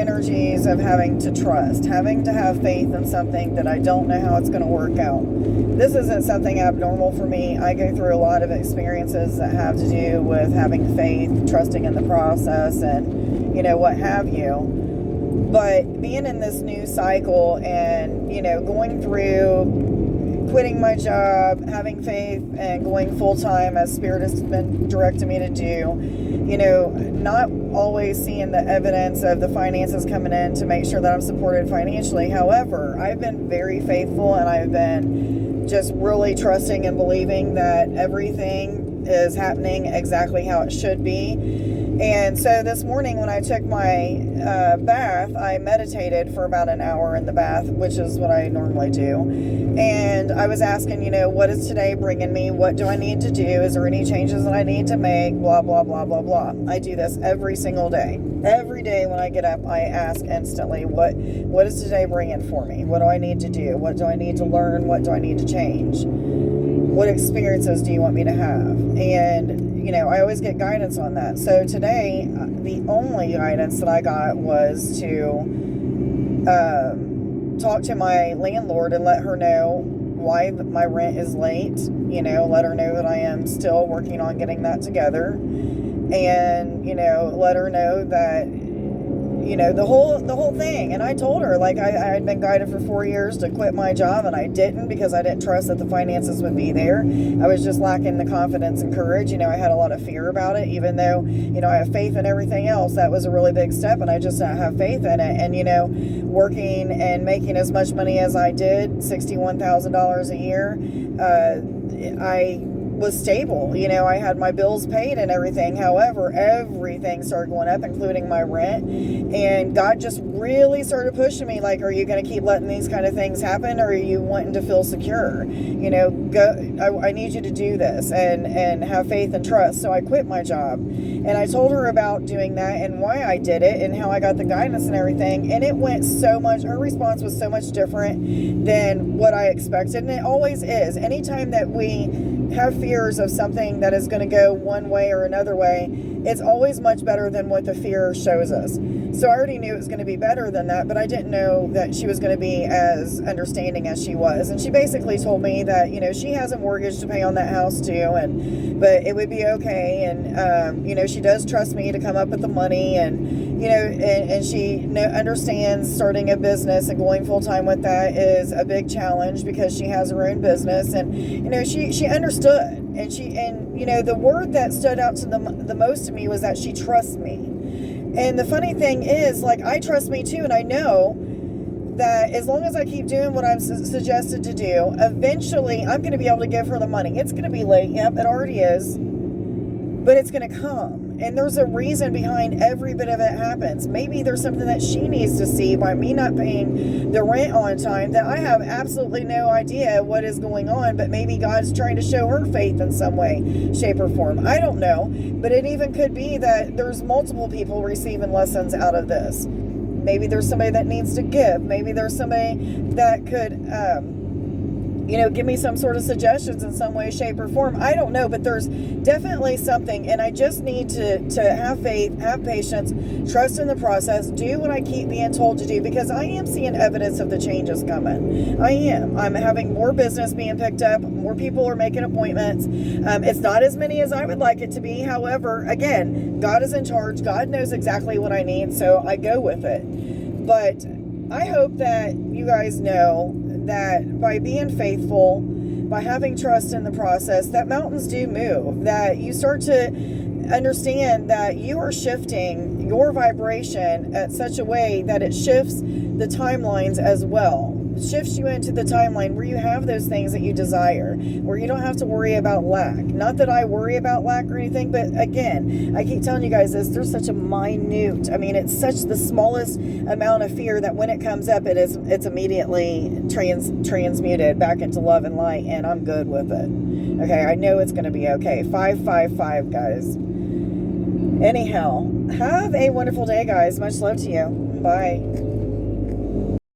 energies of having to trust, having to have faith in something that I don't know how it's going to work out. This isn't something abnormal for me. I go through a lot of experiences that have to do with having faith, trusting in the process, and, what have you. But being in this new cycle and, going through quitting my job, having faith, and going full-time as Spirit has been directing me to do, not always seeing the evidence of the finances coming in to make sure that I'm supported financially. However, I've been very faithful, and I've been just really trusting and believing that everything is happening exactly how it should be. And so this morning when I took my bath, I meditated for about an hour in the bath, which is what I normally do. And I was asking, what is today bringing me? What do I need to do? Is there any changes that I need to make? Blah, blah, blah, blah, blah. I do this every single day. Every day when I get up, I ask instantly, what is today bringing for me? What do I need to do? What do I need to learn? What do I need to change? What experiences do you want me to have? And I always get guidance on that. So today, the only guidance that I got was to talk to my landlord and let her know why my rent is late. Let her know that I am still working on getting that together. And, let her know that, the whole thing. And I told her, I had been guided for 4 years to quit my job, and I didn't because I didn't trust that the finances would be there. I was just lacking the confidence and courage. I had a lot of fear about it, even though, I have faith in everything else. That was a really big step, and I just didn't have faith in it. And, working and making as much money as I did, $61,000 a year, I was stable. I had my bills paid and everything. However, everything started going up, including my rent. And God just really started pushing me, are you going to keep letting these kind of things happen, or are you wanting to feel secure? Go. I need you to do this and have faith and trust. So I quit my job, and I told her about doing that and why I did it and how I got the guidance and everything. And it went so much. Her response was so much different than what I expected, and it always is. Anytime that we have fears of something that is going to go one way or another way, it's always much better than what the fear shows us. So I already knew it was going to be better than that, but I didn't know that she was going to be as understanding as she was. And she basically told me that, she has a mortgage to pay on that house too, but it would be okay. And, she does trust me to come up with the money, and, and she understands starting a business and going full time with that is a big challenge because she has her own business. And, she understood, and the word that stood out to the most to me was that she trusts me. And the funny thing is, I trust me too, and I know that as long as I keep doing what I'm suggested to do, eventually I'm going to be able to give her the money. It's going to be late. Yep, it already is. But it's going to come. And there's a reason behind every bit of it happens. Maybe there's something that she needs to see by me not paying the rent on time that I have absolutely no idea what is going on, but maybe God's trying to show her faith in some way, shape, or form. I don't know. But it even could be that there's multiple people receiving lessons out of this. Maybe there's somebody that needs to give. Maybe there's somebody that could give me some sort of suggestions in some way, shape, or form. I don't know, but there's definitely something, and I just need to have faith, have patience, trust in the process, do what I keep being told to do, because I am seeing evidence of the changes coming. I am. I'm having more business being picked up. More people are making appointments. It's not as many as I would like it to be. However, again, God is in charge. God knows exactly what I need, so I go with it. But I hope that you guys know that by being faithful, by having trust in the process, that mountains do move, that you start to understand that you are shifting your vibration at such a way that it shifts the timelines as well. It shifts you into the timeline where you have those things that you desire, where you don't have to worry about lack. Not that I worry about lack or anything, but again, I keep telling you guys this, there's such a minute, it's such the smallest amount of fear that when it comes up, it's immediately transmuted back into love and light, and I'm good with it. Okay, I know it's going to be okay. 555, guys. Anyhow, have a wonderful day, guys. Much love to you. Bye.